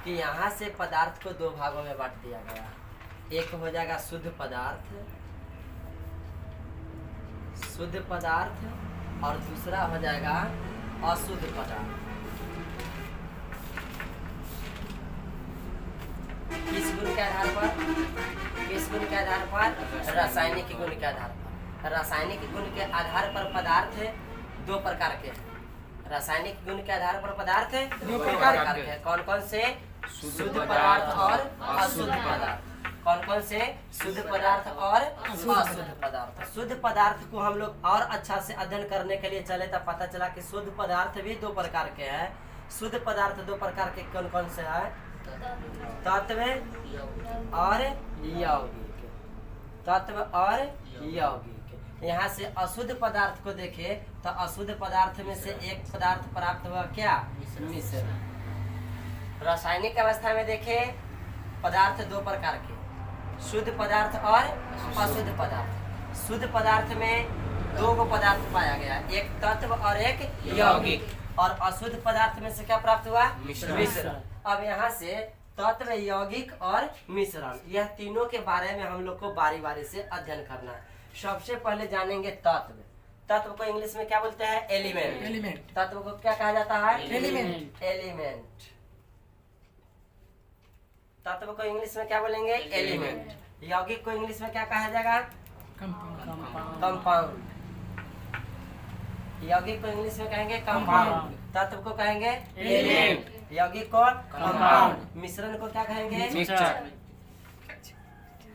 कि यहाँ से पदार्थ को दो भागों में बांट दिया गया। एक हो जाएगा शुद्ध पदार्थ और दूसरा हो जाएगा अशुद्ध पदार्थ। किस गुण के आधार पर? रासायनिक गुण के आधार पर। रासायनिक गुण के आधार पर पदार्थ दो प्रकार के हैं। रासायनिक गुण के आधार पर पदार्थ दो प्रकार के हैं। कौन कौन से? शुद्ध पदार्थ और अशुद्ध पदार्थ। कौन कौन से? शुद्ध पदार्थ और अशुद्ध पदार्थ। शुद्ध पदार्थ को हम लोग और अच्छा से अध्ययन करने के लिए चले तो पता चला कि शुद्ध पदार्थ भी दो प्रकार के हैं। शुद्ध पदार्थ दो प्रकार के कौन कौन से है? तत्व और यौगिक। तत्व और यौगिक। यहाँ से अशुद्ध पदार्थ को देखे तो अशुद्ध पदार्थ में से एक पदार्थ प्राप्त हुआ क्या? मिश्रण। रासायनिक अवस्था में देखे पदार्थ दो प्रकार के, शुद्ध पदार्थ और अशुद्ध पदार्थ। शुद्ध पदार्थ में दो पदार्थ पाया गया, एक तत्व और एक यौगिक। और अशुद्ध पदार्थ में से क्या प्राप्त हुआ? मिश्रण। अब यहाँ से तत्व, यौगिक और मिश्रण, यह तीनों के बारे में हम लोग को बारी बारी से अध्ययन करना है। सबसे पहले जानेंगे तत्व। तत्व को इंग्लिश में क्या बोलते हैं? एलिमेंट। तत्व को क्या कहा जाता है? एलिमेंट। तत्व को इंग्लिश में क्या बोलेंगे? एलिमेंट। यौगिक को इंग्लिश में क्या कहा जाएगा? कंपाउंड। यौगिक को इंग्लिश में कहेंगे कंपाउंड। तत्व को कहेंगे एलिमेंट। यौगिक को कंपाउंड। मिश्रण को क्या कहेंगे? मिक्सचर।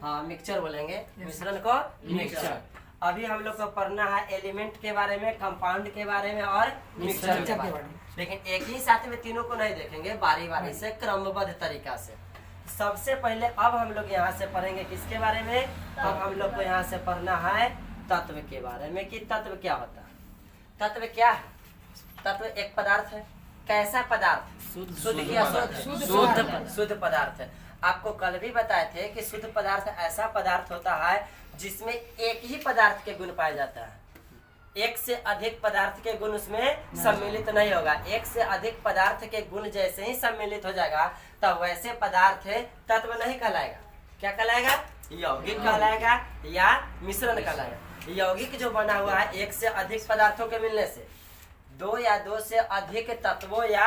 हाँ, मिक्सचर बोलेंगे। मिश्रण को मिक्सचर। अभी हम लोग को पढ़ना है एलिमेंट के बारे में, कंपाउंड के बारे में और मिक्सचर के बारे में। लेकिन एक ही साथ में तीनों को नहीं देखेंगे, बारी बारी से क्रमबद्ध तरीका से। सबसे पहले अब हम लोग यहाँ से पढ़ेंगे किसके बारे में? अब हम लोग को यहाँ से पढ़ना है तत्व के बारे में कि तत्व क्या होता है। तत्व क्या है? तत्व एक पदार्थ है। कैसा पदार्थ? शुद्ध पदार्थ है। आपको कल भी बताए थे कि शुद्ध पदार्थ ऐसा पदार्थ होता है जिसमें एक ही पदार्थ के गुण पाए जाता है। एक से अधिक पदार्थ के गुण उसमें सम्मिलित नहीं होगा। एक से अधिक पदार्थ के गुण जैसे ही सम्मिलित हो जाएगा तब वैसे पदार्थ तत्व नहीं कहलाएगा। क्या कहलाएगा? यौगिक कहलाएगा या मिश्रण कहलाएगा। यौगिक जो बना हुआ है एक से अधिक पदार्थों के मिलने से, दो या दो से अधिक तत्वों या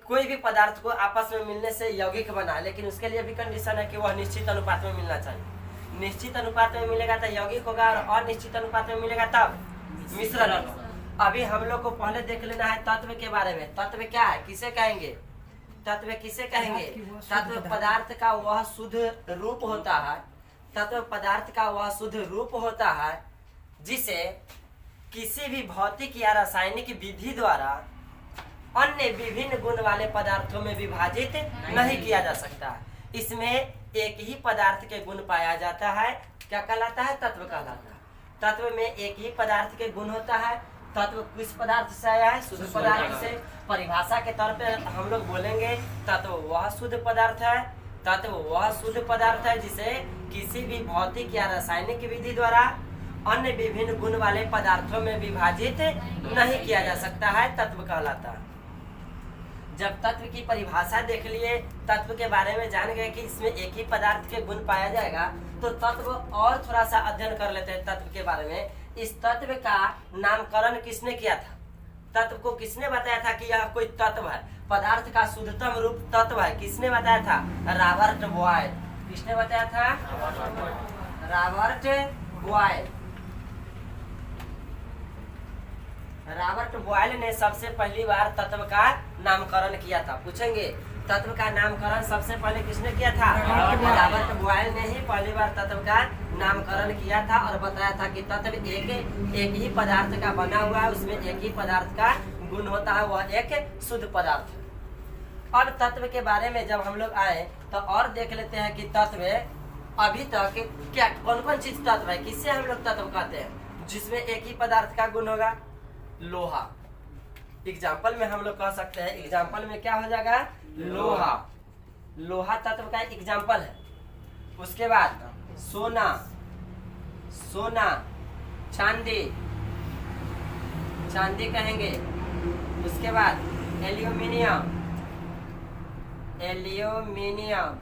कोई भी पदार्थ को आपस में मिलने से यौगिक बना है। लेकिन उसके लिए भी कंडीशन है कि वह निश्चित अनुपात में मिलना चाहिए। निश्चित अनुपात में मिलेगा तो यौगिक होगा और अनिश्चित अनुपात में मिलेगा तब मिश्रण होगा। अभी हम लोग को पहले देख लेना है तत्व के बारे में। तत्व क्या है? किसे कहेंगे? तत्व किसे कहेंगे? तत्व पदार्थ का वह शुद्ध रूप होता है। तत्व पदार्थ का वह शुद्ध रूप होता है जिसे किसी भी भौतिक या रासायनिक विधि द्वारा अन्य विभिन्न गुण वाले पदार्थों में विभाजित नहीं किया जा सकता। इसमें एक ही पदार्थ के गुण पाया जाता है। क्या कहलाता है? तत्व कहलाता है। तत्व में एक ही पदार्थ के गुण होता है। तत्व किस पदार्थ से आया है? शुद्ध पदार्थ से। परिभाषा के तौर पे हम लोग बोलेंगे तत्व वह शुद्ध पदार्थ है। तत्व वह शुद्ध पदार्थ है जिसे किसी भी भौतिक या रासायनिक विधि द्वारा अन्य विभिन्न गुण वाले पदार्थों में विभाजित नहीं किया जा सकता है, तत्व कहलाता है। जब तत्व की परिभाषा देख लिए, तत्व के बारे में जान गए कि इसमें एक ही पदार्थ के गुण पाया जाएगा, तो तत्व और थोड़ा सा अध्ययन कर लेते हैं तत्व के बारे में। इस तत्व का नामकरण किसने किया था? तत्व को किसने बताया था कि यह कोई तत्व है? पदार्थ का शुद्धतम रूप तत्व है। किसने बताया था? Robert Boyle. किसने बताया था? Robert boil. रॉबर्ट बॉयल ने सबसे पहली बार तत्व का नामकरण किया था। पूछेंगे तत्व का नामकरण सबसे पहले किसने किया था? रॉबर्ट बॉयल ने ही पहली बार तत्व का नामकरण किया था और बताया था कि तत्व एक ही पदार्थ का बना हुआ है, उसमें एक ही पदार्थ का गुण होता है, वह एक शुद्ध पदार्थ है। अब तत्व के बारे में जब हम लोग आए तो और देख लेते हैं कि तत्व अभी तक क्या कौन कौन चीज तत्व है। किससे हम लोग तत्व कहते हैं? जिसमें एक ही पदार्थ का गुण होगा। लोहा एग्जाम्पल में हम लोग कह सकते हैं। एग्जाम्पल में क्या हो जाएगा? लोहा। लोहा तत्व का एग्जाम्पल है। उसके बाद सोना, चांदी, चांदी कहेंगे। उसके बाद एल्यूमिनियम, एल्यूमिनियम,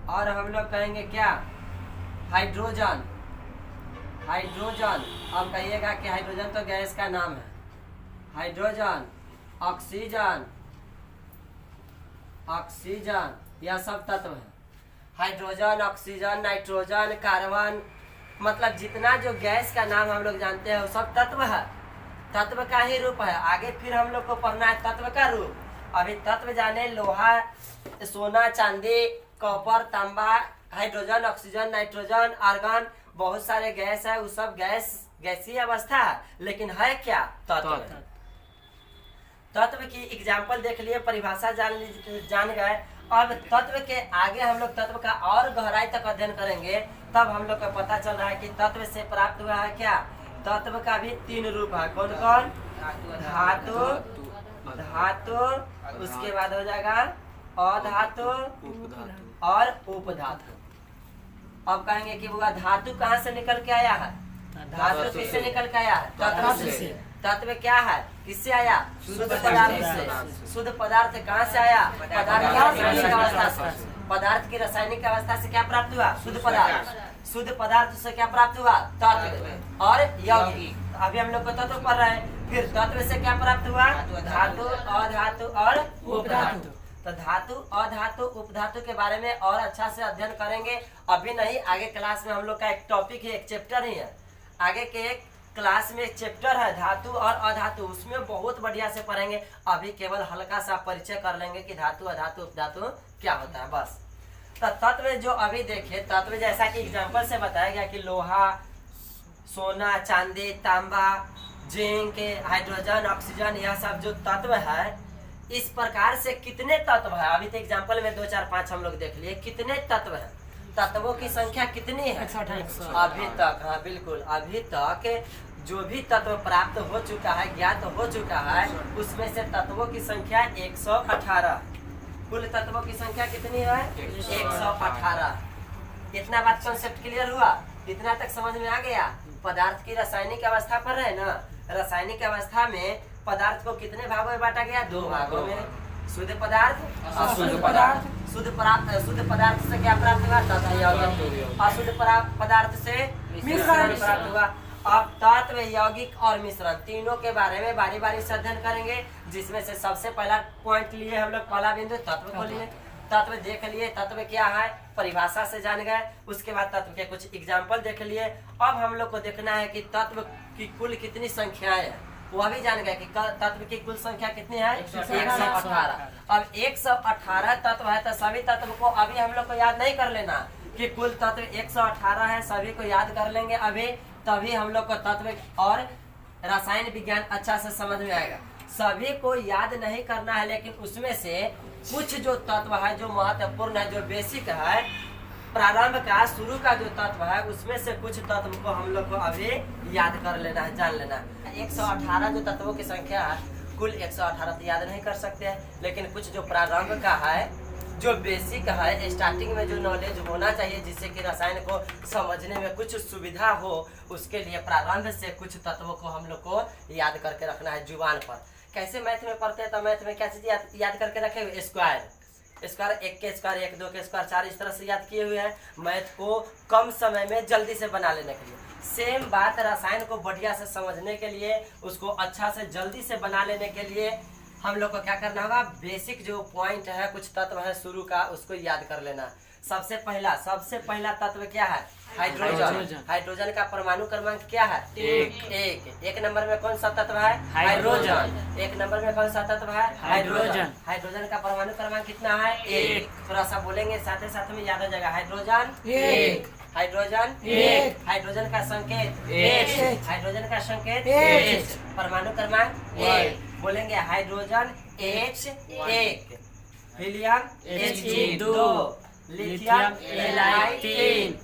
और हम लोग कहेंगे क्या, हाइड्रोजन। हाइड्रोजन, अब कहिएगा कि हाइड्रोजन तो गैस का नाम है। हाइड्रोजन, ऑक्सीजन, ऑक्सीजन, यह सब तत्व है। हाइड्रोजन, ऑक्सीजन, नाइट्रोजन, कार्बन, मतलब जितना जो गैस का नाम हम लोग जानते हैं वो सब तत्व है, तत्व का ही रूप है। आगे फिर हम लोग को पढ़ना है तत्व का रूप। अभी तत्व जाने लोहा, सोना, चांदी, कॉपर, तांबा, हाइड्रोजन, ऑक्सीजन, नाइट्रोजन, आर्गन, बहुत सारे गैस है, वो सब गैसीय अवस्था है, लेकिन है क्या, तत्व। तत्व की एग्जाम्पल देख लिए, परिभाषा जान गए। अब तत्व के आगे हम लोग तत्व का और गहराई तक अध्ययन करेंगे, तब हम लोग को पता चल रहा है कि तत्व से प्राप्त हुआ है क्या, तत्व का भी 3 रूप है। कौन कौन, धातु, धातु, उसके बाद हो जाएगा अधातु और उपधातु। अब कहेंगे कि वो धातु कहाँ से निकल के आया है, धातु किससे निकल के आया है, तत्व से। तत्व क्या है, किससे आया, शुद्ध पदार्थ से। शुद्ध पदार्थ कहाँ से आया, पदार्थ की रासायनिक अवस्था से। पदार्थ की रासायनिक अवस्था से क्या प्राप्त हुआ, शुद्ध पदार्थ। शुद्ध पदार्थ से क्या प्राप्त हुआ, तत्व और यौगिक। अभी हम लोग को तत्व पढ़ रहे हैं, फिर तत्व से क्या प्राप्त हुआ, धातु, अधातु और उपधातु। तो धातु, अधातु, उपधातु के बारे में और अच्छा से अध्ययन करेंगे। अभी नहीं, आगे क्लास में हम लोग का एक टॉपिक है, एक चैप्टर ही है। आगे के एक क्लास में एक चैप्टर है धातु और अधातु, उसमें बहुत बढ़िया से पढ़ेंगे। अभी केवल हल्का सा परिचय कर लेंगे कि धातु, अधातु, उपधातु क्या होता है, बस। तो तत्व जो अभी देखे, तत्व जैसा कि एग्जाम्पल से बताया गया कि लोहा, सोना, चांदी, तांबा, जिंक, हाइड्रोजन, ऑक्सीजन, यह सब जो तत्व है, इस प्रकार से कितने तत्व है। अभी तो एग्जाम्पल में 2, 4, 5 हम लोग देख लिए, कितने तत्व है, तत्वों की संख्या कितनी है अभी तक। हाँ बिल्कुल, अभी तक जो भी तत्व प्राप्त हो चुका है, ज्ञात हो चुका है, उसमें से तत्वों की संख्या 118। कुल तत्वों की संख्या कितनी है, 118। इतना बात कॉन्सेप्ट क्लियर हुआ, इतना तक समझ में आ गया। पदार्थ की रासायनिक अवस्था पर है ना, रासायनिक अवस्था में पदार्थ को कितने भागों में बांटा गया, 2 भागों में, शुद्ध पदार्थ, अशुद्ध पदार्थ। शुद्ध पदार्थ से क्या प्राप्त हुआ, तत्व यौगिक। अशुद्ध पदार्थ से मिश्रण प्राप्त हुआ। अब तत्व, यौगिक और मिश्रण तीनों के बारे में बारी बारी से अध्ययन करेंगे, जिसमें से सबसे पहला पॉइंट लिए हम लोग, पहला बिंदु तत्व को लिए। तत्व देख लिए, तत्व क्या है परिभाषा से जान गए। उसके बाद तत्व के कुछ एग्जाम्पल देख लिए। अब हम लोग को देखना है कि तत्व की कुल कितनी संख्याएं है, वह भी जान गए कि तत्व की कुल संख्या कितनी है, 118। अब 118 तत्व है, तो सभी तत्व को अभी हम लोग को याद नहीं कर लेना कि कुल तत्व 118 है, सभी को याद कर लेंगे अभी, तभी हम लोग को तत्व और रसायन विज्ञान अच्छा से समझ में आएगा। सभी को याद नहीं करना है, लेकिन उसमें से कुछ जो तत्व है, जो महत्वपूर्ण है, जो बेसिक है, प्रारंभ का, शुरू का जो तत्व है, उसमें से कुछ तत्व को हम लोग को अभी याद कर लेना है, जान लेना है। 118 जो तत्वों की संख्या है, कुल 118 तो याद नहीं कर सकते हैं, लेकिन कुछ जो प्रारंभ का है, जो बेसिक है, स्टार्टिंग में जो नॉलेज होना चाहिए, जिससे कि रसायन को समझने में कुछ सुविधा हो, उसके लिए प्रारंभ से कुछ तत्वों को हम लोग को याद करके रखना है जुबान पर। कैसे मैथ में पढ़ते हैं, तो मैथ में क्या चीज याद करके रखे, स्क्वायर। 1 के स्क्वायर, 1, 2 के स्क्वायर, 4, इस तरह से याद किए हुए हैं, मैथ को कम समय में जल्दी से बना लेने के लिए। सेम बात रसायन को बढ़िया से समझने के लिए, उसको अच्छा से जल्दी से बना लेने के लिए हम लोग को क्या करना होगा, बेसिक जो पॉइंट है, कुछ तत्व है शुरू का, उसको याद कर लेना। सबसे पहला तत्व क्या है, हाइड्रोजन। हाइड्रोजन का परमाणु क्रमांक क्या है, 1। 1 नंबर में कौन सा तत्व है, हाइड्रोजन। 1 नंबर में कौन सा तत्व है, हाइड्रोजन। हाइड्रोजन का परमाणु क्रमांक कितना है, 1। थोड़ा सा बोलेंगे, साथ साथ में याद हो जाएगा, हाइड्रोजन 1, हाइड्रोजन 1, हाइड्रोजन का संकेत H, हाइड्रोजन का संकेत H, परमाणु क्रमांक 1। बोलेंगे hydrogen H1, helium He2, lithium Li3,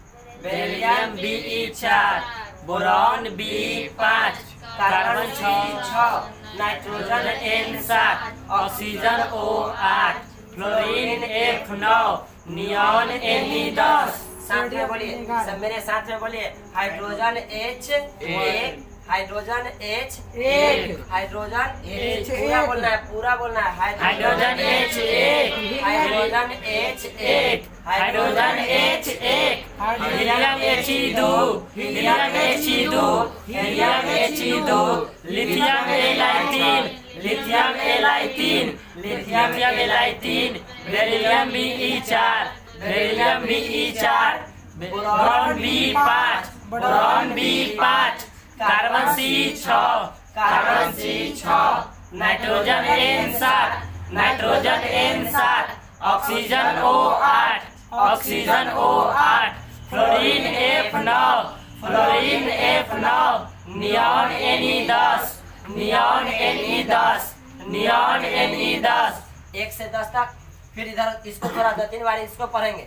beryllium Be4, boron Be5, carbon 6, nitrogen N7, oxygen O8, fluorine F9, neon Ne10। साथ में बोलिए, सब मेरे साथ में बोलिए, हाइड्रोजन H1, हाइड्रोजन H एक। हाइड्रोजन H पूरा एक। बोलना है, पूरा बोलना है। हाइड्रोजन H एक, हाइड्रोजन H एक, हाइड्रोजन H एक, helium He2, helium He2, helium He2, lithium Li3, lithium Li3, lithium Li3, beryllium Be4, beryllium Be4, boron B5, boron B5, carbon C6, carbon C6, nitrogen N7, nitrogen N7, oxygen O8, oxygen O8, fluorine F9, fluorine F9, neon Ne10, neon Ne10, neon Ne10। 1 से 10 तक। फिर इधर इसको थोड़ा 2-3 बार इसको पढ़ेंगे।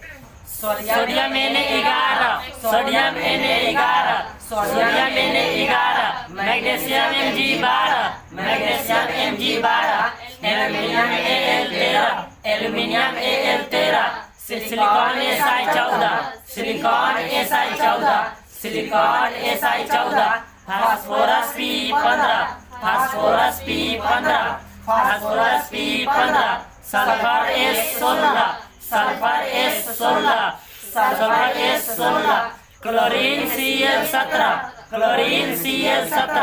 Sodium Na11, sodium Na11, sodium Na11, magnesium Mg12, magnesium Mg12, aluminium Al13, aluminium Al13, silicon Si14, silicon Si14, silicon Si14, phosphorus P15, phosphorus P15, phosphorus P15, sulphur S16, sulphur S16, sulphur S16, chlorine Cl17, chlorine Cl17,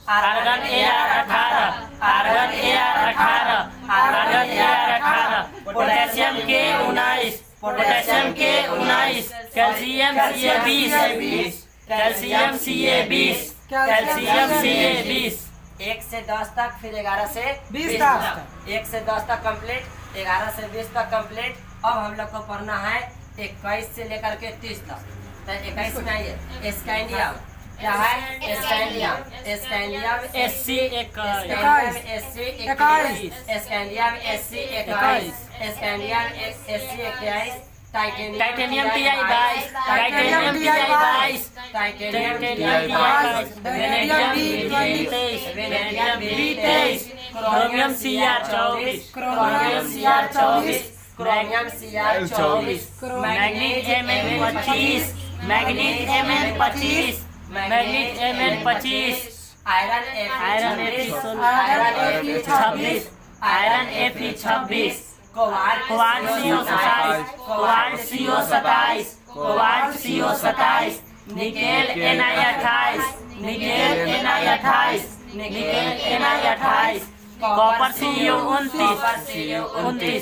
argon Ar18, argon Ar18, argon Ar18, potassium K19, potassium K19, calcium Ca20, calcium Ca20, calcium Ca20। 1 से 10 तक, फिर 11 से 20 20 तक। 1 से 10 तक complete, 11 से 20 तक complete. अब हम लोग को पढ़ना है 21 से लेकर के 30 तक। तो 21 में आइए, स्कैंडियम क्या है? Scandium, scandium SC21, scandium SC21, scandium SC21, titanium Ti22, titanium Ti22, titanium Ti22, vanadium B23, vanadium B23, chromium Cr24, chromium Cr24, chromium Cr24, manganese Mn25, manganese Mn25, manganese Mn25, iron iron Fe26, iron Fe26, cobalt cobalt CO27, cobalt CO27, cobalt CO27, nickel Ni28, nickel Ni28, nickel Ni28, copper Cu29,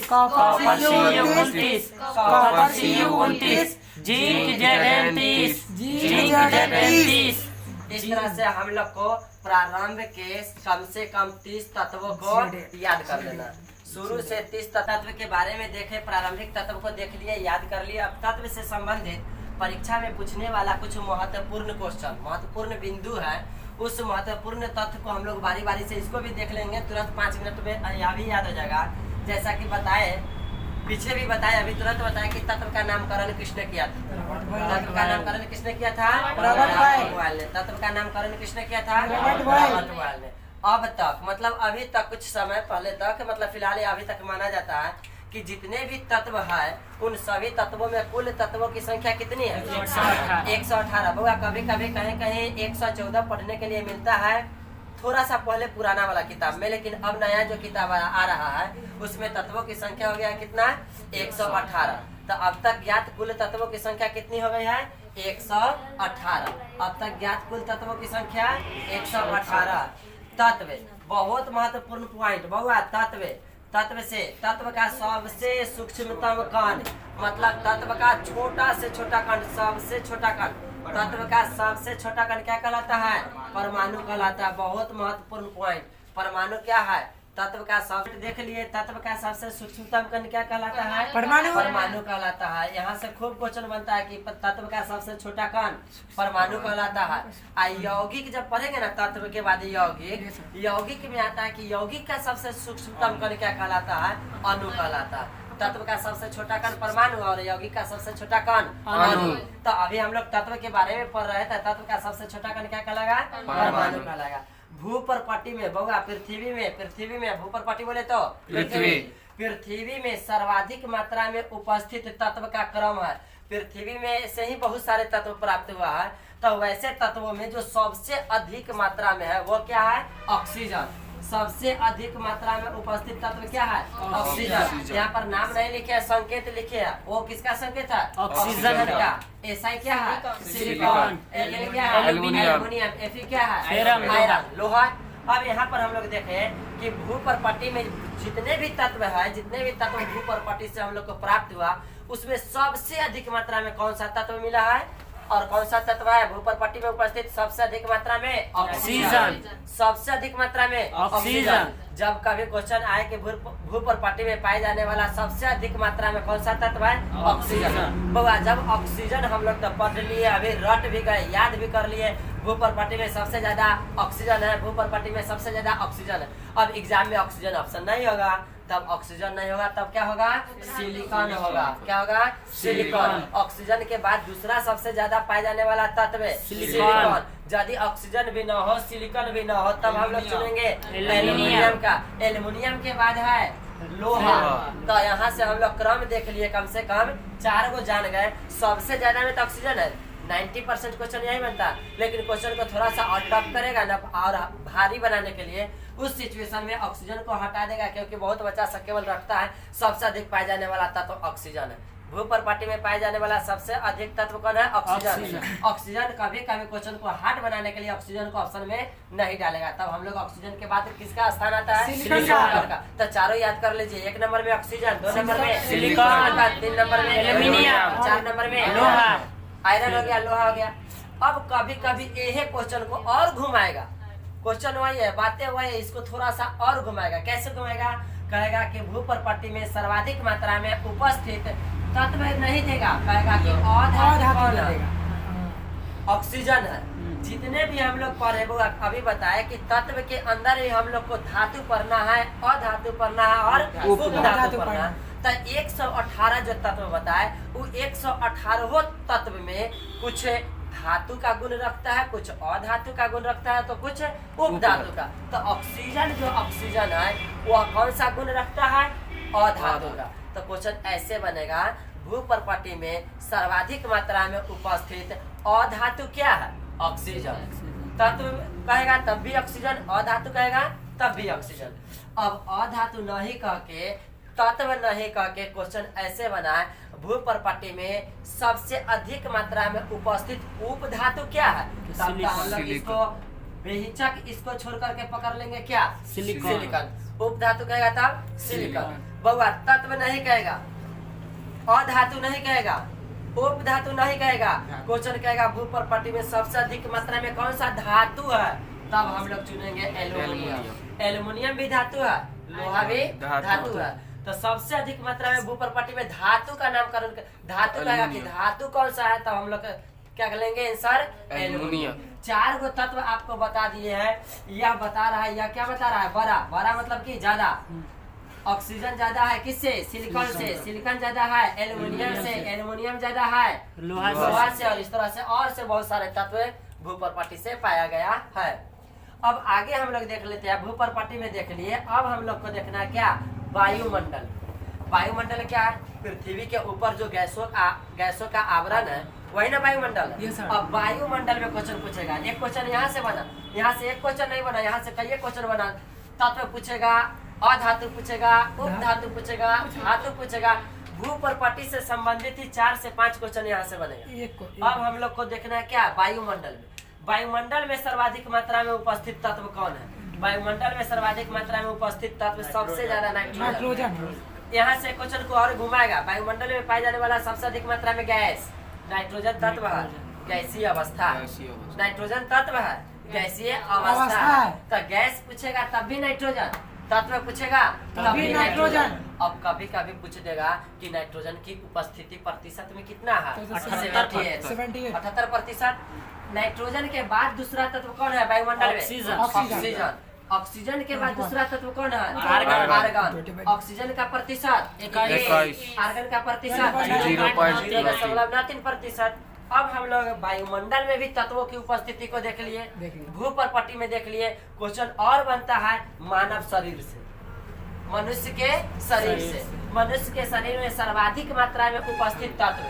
copper Cu29, copper Cu29, zinc Z33, zinc Z33। इस तरह से हम लोग को प्रारंभ के कम से कम 30 तत्वों को याद कर लेना। शुरू से 30 तत्व के बारे में देखे, प्रारंभिक तत्व को देख लिए, याद कर लिए। अब तत्व से संबंधित परीक्षा में पूछने वाला कुछ महत्वपूर्ण क्वेश्चन, महत्वपूर्ण बिंदु है, उस महत्वपूर्ण तथ्य को हम लोग बारी बारी से इसको भी देख लेंगे। तुरंत 5 मिनट में यह भी याद हो जाएगा। जैसा कि बताए, पीछे भी बताया, अभी तुरंत बताया कि तत्व का नामकरण किसने किया था? तत्व का नामकरण किसने किया था? रॉबर्ट बॉयल ने। तत्व का नामकरण किसने किया था? रॉबर्ट बॉयल ने। अब तक मतलब अभी तक, कुछ समय पहले तक, मतलब फिलहाल अभी तक माना जाता है कि जितने भी तत्व है उन सभी तत्वों में कुल तत्वों की संख्या कितनी है? 118। बउआ कभी कभी कहीं कहीं 114 पढ़ने के लिए मिलता है, थोड़ा सा पहले पुराना वाला किताब में, लेकिन अब नया जो किताब आ रहा है उसमें तत्वों की संख्या हो गया कितना? 118। तो अब तक ज्ञात कुल तत्वों की संख्या कितनी हो गई है? 118। अब तक ज्ञात कुल तत्वों की संख्या 118। तत्व बहुत महत्वपूर्ण पॉइंट बहुआ। तत्व से तत्व का सबसे सूक्ष्मतम कण, मतलब तत्व का छोटा से छोटा कण, सबसे छोटा कण, तत्व का सबसे छोटा कण क्या कहलाता है? परमाणु कहलाता है। बहुत महत्वपूर्ण पॉइंट, परमाणु क्या है? तत्व का सब देख लिए। तत्व का सबसे सूक्ष्मतम कण क्या कहलाता है? परमाणु। परमाणु कहलाता है। यहाँ से खूब क्वेश्चन बनता है कि तत्व का सबसे छोटा कण परमाणु कहलाता है। यौगिक जब पढ़ेंगे ना तत्व के बाद यौगिक में आता है कि यौगिक का सबसे सूक्ष्मतम कण क्या कहलाता है? अणु कहलाता है। तत्व का सबसे छोटा कण परमाणु और यौगिक का सबसे छोटा कण अणु। तो अभी हम लोग तत्व के बारे में पढ़ रहे थे। तत्व का सबसे छोटा कण क्या कहलाएगा? परमाणु कहलाएगा। भूपर्पट्टी में बउआ, पृथ्वी में भूपर्पट्टी बोले तो पृथ्वी में सर्वाधिक मात्रा में उपस्थित तत्व का क्रम है। पृथ्वी में से ही बहुत सारे तत्व प्राप्त हुआ है, तो वैसे तत्वों में जो सबसे अधिक मात्रा में है वो क्या है? ऑक्सीजन। सबसे अधिक मात्रा में उपस्थित तत्व क्या है? ऑक्सीजन। यहाँ पर नाम नहीं लिखे है, संकेत लिखे है। वो किसका संकेत है? ऑक्सीजन का। ऐसा क्या है? सिलिकॉन। Al क्या है? एल्युमिनियम। Fe क्या है? फेरम। आयरन, लोहा। अब यहाँ पर हम लोग देखें कि भूपर्पट्टी में जितने भी तत्व भूपर्पट्टी से हम लोग को प्राप्त हुआ, उसमें सबसे अधिक मात्रा में कौन सा तत्व मिला है और कौन सा तत्व है भूपर्पट्टी में उपस्थित सबसे अधिक मात्रा में? ऑक्सीजन। सबसे अधिक मात्रा में ऑक्सीजन। जब कभी क्वेश्चन आए कि भूपर्पट्टी में पाए जाने वाला सबसे अधिक मात्रा में कौन सा तत्व है? ऑक्सीजन। बाबा जब ऑक्सीजन हम लोग तो पढ़ लिए, अभी रट भी गए, याद भी कर लिए, भूपर्पट्टी में सबसे ज्यादा ऑक्सीजन है, भूपर्पट्टी में सबसे ज्यादा ऑक्सीजन है। अब एग्जाम में ऑक्सीजन ऑप्शन नहीं होगा, तब ऑक्सीजन नहीं होगा, तब क्या होगा? सिलिकॉन होगा। क्या होगा? सिलिकॉन। ऑक्सीजन के बाद दूसरा सबसे ज्यादा पाए जाने वाला तत्व है सिलिकॉन। यदि ऑक्सीजन भी न हो, सिलिकॉन भी न हो, तब हम लोग चुनेंगे एल्युमिनियम का। एल्युमिनियम के बाद है लोहा। तो यहाँ से हम लोग क्रम देख लिए, कम से कम 4 को जान गए। सबसे ज्यादा में तो ऑक्सीजन है, 90% क्वेश्चन यही बनता, लेकिन क्वेश्चन को थोड़ा सा और टफ करेगा ना और भारी बनाने के लिए उस सिचुएशन में ऑक्सीजन को हटा देगा, क्योंकि बहुत बच्चा सब केवल रखता है सबसे अधिक पाए जाने वाला तत्व ऑक्सीजन है। भूपर्पट्टी में पाए जाने वाला सबसे अधिक तत्व कौन है? ऑक्सीजन। ऑक्सीजन कभी कभी क्वेश्चन को हार्ड बनाने के लिए ऑक्सीजन को ऑप्शन में नहीं डालेगा, तब हम लोग ऑक्सीजन के बाद किसका स्थान आता है? सिलिकॉन का। तो चारों याद कर लीजिए, 1 नंबर में ऑक्सीजन, 2 नंबर में सिलिकॉन, 3 नंबर में एल्युमिनियम, 4 नंबर में लोहा, आयरन हो गया, लोहा हो गया। अब कभी कभी यही क्वेश्चन को और घुमाएगा, क्वेश्चन वही है, बातें वही है, इसको थोड़ा सा और घुमाएगा। कैसे घुमाएगा? कहेगा कि भूपर्पट्टी में सर्वाधिक मात्रा में उपस्थित तत्व नहीं देगा, कहेगा कि ऑक्सीजन है। जितने भी हम लोग पढ़े वो अभी बताए कि तत्व के अंदर ही हम लोग को धातु पढ़ना है, अधातु पढ़ना है और उपधातु पढ़ना है। तो 118 जो तत्व बताए, वो 118 तत्व में कुछ धातु का गुण रखता है, कुछ अधातु का गुण रखता है, तो कुछ उपधातु का। तो ऑक्सीजन जो ऑक्सीजन है वह कौन सा गुण रखता है? अधातु का। तो क्वेश्चन ऐसे बनेगा, भूपर्पट्टी में सर्वाधिक मात्रा में उपस्थित अधातु क्या है? ऑक्सीजन। तत्व कहेगा तब भी ऑक्सीजन, अधातु कहेगा तब भी ऑक्सीजन। अब अधातु नहीं कह के, तत्व नहीं कह के क्वेश्चन ऐसे बना है, भूपर्पट्टी में सबसे अधिक मात्रा में उपस्थित उपधातु क्या है? तब तो हम लोग इसको बेहिचक इसको छोड़ करके पकड़ लेंगे, क्या? सिलिकॉन। उपधातु कहेगा तब सिलिकॉन। बउआ तत्व नहीं कहेगा, अधातु नहीं कहेगा, उपधातु नहीं कहेगा, क्वेश्चन कहेगा भूपर्पट्टी में सबसे अधिक मात्रा में कौन सा धातु है? तब हम लोग चुनेंगे एल्युमिनियम। एल्युमिनियम भी धातु है, लोहा भी धातु है। तो सबसे अधिक मात्रा में भूपर्पट्टी में धातु का नामकरण, धातु कहेगा कि धातु कौन सा है, तब हम लोग क्या करेंगे? Answer aluminium. 4 गो तत्व आपको बता दिए हैं। यह बता रहा है, यह क्या बता रहा है? बड़ा। बड़ा मतलब कि ज्यादा। ऑक्सीजन ज्यादा है किससे? सिलिकॉन से। सिलिकॉन ज्यादा है एल्युमिनियम से। एल्युमिनियम ज्यादा है लोहा से। और इस तरह से और से बहुत सारे तत्व भूपर्पट्टी से पाया गया है। अब आगे हम लोग देख लेते हैं, भूपर्पट्टी में देख लिए, अब हम लोग को देखना है क्या? वायुमंडल। वायुमंडल क्या है? पृथ्वी के ऊपर जो गैसों का आवरण है वही ना वायुमंडल है। अब वायुमंडल में क्वेश्चन पूछेगा, एक क्वेश्चन यहाँ से बना, यहाँ से एक क्वेश्चन नहीं बना, यहाँ से कई क्वेश्चन बना। तत्व पूछेगा, अधातु पूछेगा, उपधातु पूछेगा, धातु पूछेगा। भूपर्पट्टी से संबंधित ही 4 से 5 क्वेश्चन यहाँ से बनेगा। अब हम लोग को देखना है क्या? वायुमंडल में। वायुमंडल में सर्वाधिक मात्रा में उपस्थित तत्व कौन है? वायुमंडल में सर्वाधिक मात्रा में उपस्थित तत्व सबसे ज्यादा नाइट्रोजन। यहाँ से क्वेश्चन को और घुमाएगा, वायुमंडल में पाई जाने वाला सबसे अधिक मात्रा में गैस, नाइट्रोजन तत्व है, गैसीय अवस्था। नाइट्रोजन तत्व है, गैसीय अवस्था। तो गैस पूछेगा तब भी नाइट्रोजन, तत्व पूछेगा तब भी नाइट्रोजन। अब कभी कभी पूछ देगा कि नाइट्रोजन की उपस्थिति प्रतिशत में कितना है? 78%। नाइट्रोजन के बाद दूसरा तत्व कौन है वायुमंडल में? ऑक्सीजन। ऑक्सीजन के बाद दूसरा तत्व कौन है? आर्गन। ऑक्सीजन का प्रतिशत 21, आर्गन का प्रतिशत 0.03%। अब हम लोग वायुमंडल में भी तत्वों की उपस्थिति को देख लिए, भूपर्पट्टी में देख लिए। क्वेश्चन और बनता है मानव शरीर से, मनुष्य के शरीर से। मनुष्य के शरीर में सर्वाधिक मात्रा में उपस्थित तत्व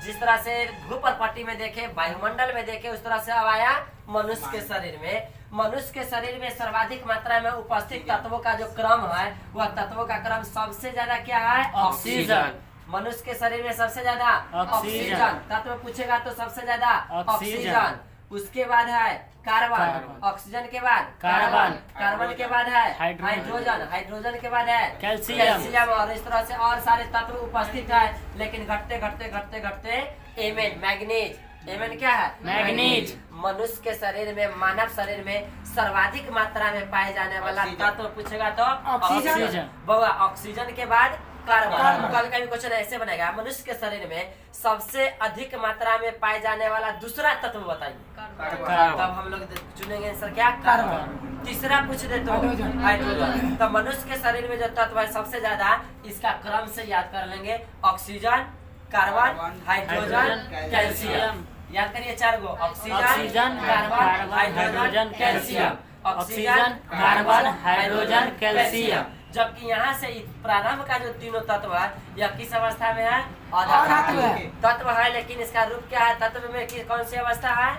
जिस तरह से भूप्रपट्टी में देखे, वायुमंडल में देखे, उस तरह से अब आया मनुष्य के शरीर में। मनुष्य के शरीर में सर्वाधिक मात्रा में उपस्थित तत्वों का जो क्रम है, वह तत्वों का क्रम सबसे ज्यादा क्या है? ऑक्सीजन। मनुष्य के शरीर में सबसे ज्यादा ऑक्सीजन तत्व पूछेगा तो सबसे ज्यादा ऑक्सीजन। उसके बाद है कार्बन, ऑक्सीजन के बाद कार्बन, कार्बन के बाद है हाइड्रोजन, हाइड्रोजन के बाद है कैल्शियम, और इस तरह से और सारे तत्व उपस्थित है। लेकिन घटते घटते घटते घटते एमएन, मैग्नीज। एमएन क्या है? मैग्नीज। मनुष्य के शरीर में, मानव शरीर में सर्वाधिक मात्रा में पाए जाने वाला तत्व पूछेगा तो ऑक्सीजन। बउआ ऑक्सीजन के बाद कार्बन। कभी कभी क्वेश्चन ऐसे बनेगा, मनुष्य के शरीर में सबसे अधिक मात्रा में पाए जाने वाला दूसरा तत्व बताइए। तब हम लोग चुनेंगे आंसर क्या? कार्बन। तीसरा पूछ दे तो हाइड्रोजन। तो मनुष्य के शरीर में जो तत्व है सबसे ज्यादा, इसका क्रम से याद कर लेंगे, ऑक्सीजन, कार्बन, हाइड्रोजन, कैल्शियम। याद करिए 4 go, oxygen, carbon, hydrogen, calcium. Oxygen, carbon, hydrogen, calcium. जबकि यहाँ से प्रारंभ का जो तीनों तत्व है, यह किस अवस्था में है? अधातु तत्व है। लेकिन इसका रूप क्या है? तत्व में कौन सी अवस्था है?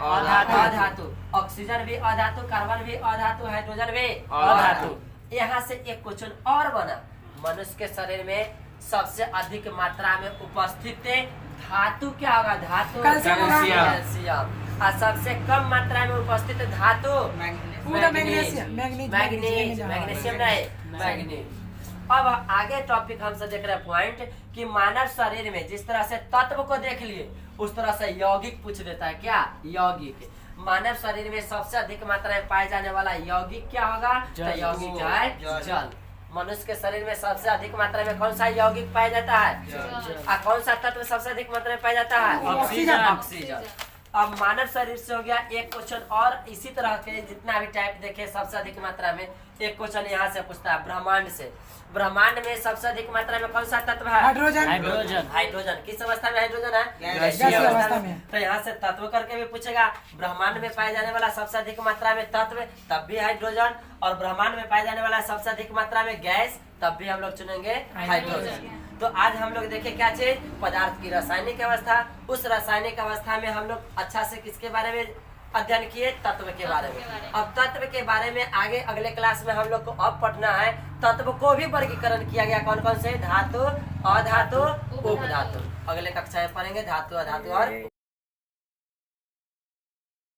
अधातु। ऑक्सीजन भी अधातु, कार्बन भी अधातु, हाइड्रोजन भी अधातु। यहाँ से एक क्वेश्चन और बना, मनुष्य के शरीर में सबसे अधिक मात्रा में उपस्थित धातु क्या होगा? धातु कैल्शियम। और सबसे कम मात्रा में उपस्थित धातु मैग्नीज, मैग्नीशियम नहीं, मैग्नीज। अब आगे टॉपिक हमसे देख रहे हैं पॉइंट कि मानव शरीर में जिस तरह से तत्व को देख लिए, उस तरह से यौगिक पूछ देता है। क्या? यौगिक। मानव शरीर में सबसे अधिक मात्रा में पाए जाने वाला यौगिक क्या होगा? तो यौगिक क्या है? जल। मनुष्य के शरीर में सबसे अधिक मात्रा में कौन सा यौगिक पाया जाता है? और कौन सा तत्व सबसे अधिक मात्रा में पाया जाता है? ऑक्सीजन। ऑक्सीजन। अब मानव शरीर से हो गया एक क्वेश्चन और इसी तरह के जितना भी टाइप देखे सबसे अधिक मात्रा में एक क्वेश्चन यहाँ से पूछता है ब्रह्मांड से। ब्रह्मांड में सबसे अधिक मात्रा में कौन सा तत्व है? हाइड्रोजन। हाइड्रोजन। किस अवस्था में हाइड्रोजन है? गैसीय अवस्था में। तो यहाँ से तत्व करके भी पूछेगा, ब्रह्मांड में पाए जाने वाला सबसे अधिक मात्रा में तत्व, तब भी हाइड्रोजन। और ब्रह्मांड में पाए जाने वाला सबसे अधिक मात्रा में गैस, तब भी हम लोग चुनेंगे हाइड्रोजन। तो आज हम लोग देखें क्या चीज? पदार्थ की रासायनिक अवस्था। उस रासायनिक अवस्था में हम लोग अच्छा से किसके बारे में अध्ययन किए? तत्व के बारे में। अब तत्व के बारे में आगे अगले क्लास में हम लोग को अब पढ़ना है। तत्व को भी वर्गीकरण किया गया, कौन कौन से? धातु, अधातु, उपधातु। अगले कक्षा में पढ़ेंगे धातु, अधातु और